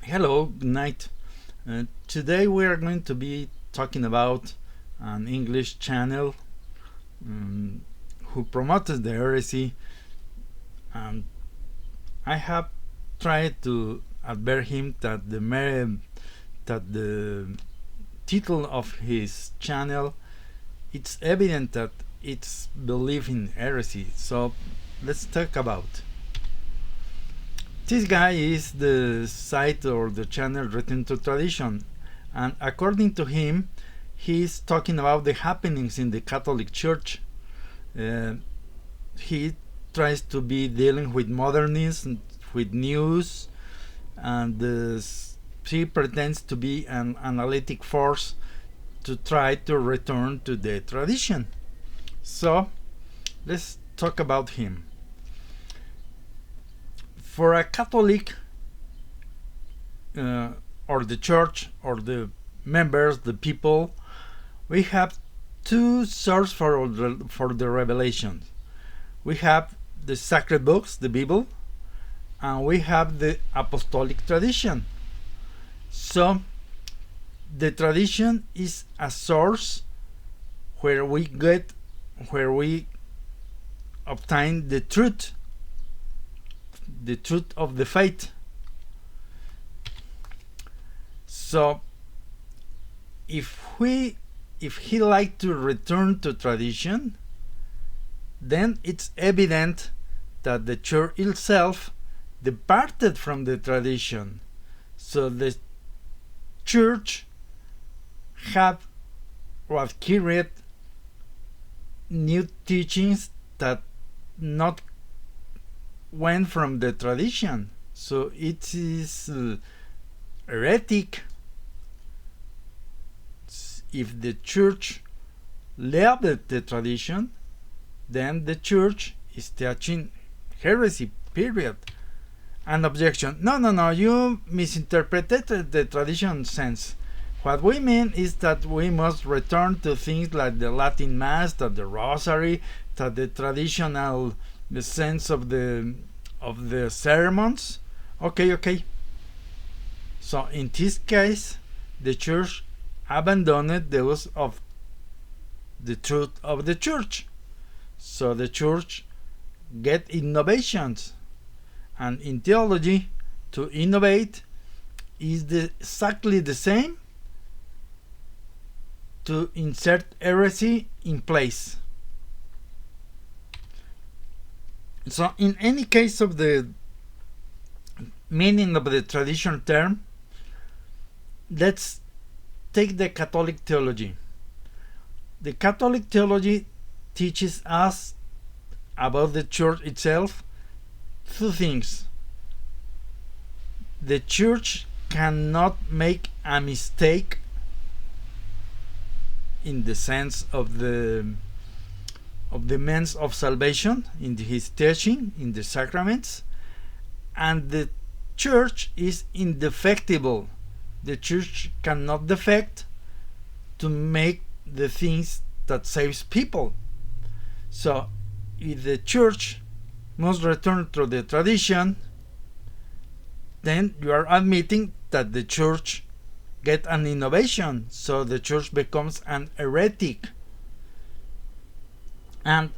Hello, good night. Today we are going to be talking about an English channel who promoted the heresy, and I have tried to advert him that the title of his channel, it's evident that it's belief in heresy. So let's talk about. This guy is the site or the channel Return to Tradition, and according to him, he's talking about the happenings in the Catholic Church. He tries to be dealing with modernism, with news, and he pretends to be an analytic force to try to return to the tradition. So let's talk about him. For a Catholic, or the church, or the members, the people, we have two sources for the revelation. We have the sacred books, the Bible, and we have the apostolic tradition. So the tradition is a source where we obtain the truth of the faith. So if he like to return to tradition, then it's evident that the church itself departed from the tradition. So the church have carried new teachings that not went from the tradition. So it is heretic if the church left the tradition. Then the church is teaching heresy, period. An objection: no, you misinterpreted the tradition sense. What we mean is that we must return to things like the Latin Mass, that the Rosary, that the traditional sense of the sermons. Okay. So in this case, the church abandoned the use of the truth of the church. So the church get innovations, and in theology, to innovate is exactly the same to insert heresy in place. So in any case of the meaning of the tradition term, let's take the Catholic theology. The Catholic theology teaches us about the church itself two things. The church cannot make a mistake in the sense of the means of salvation in his teaching, in the sacraments, and the church is indefectible. The church cannot defect to make the things that saves people. So if the church must return to the tradition, then you are admitting that the church get an innovation, so the church becomes an heretic, and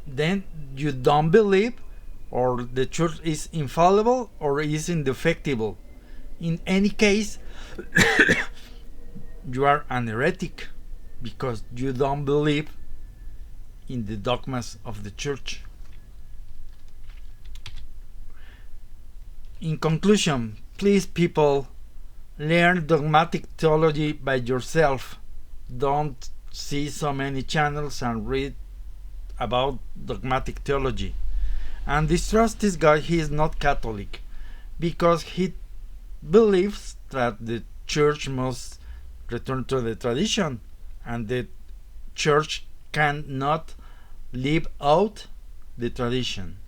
then you don't believe, or the church is infallible or is indefectible. In any case, you are an heretic because you don't believe in the dogmas of the church. In conclusion, please, people, learn dogmatic theology by yourself. Don't see so many channels and read about dogmatic theology. And distrust this guy. He is not Catholic, because he believes that the church must return to the tradition, and the church cannot live out the tradition.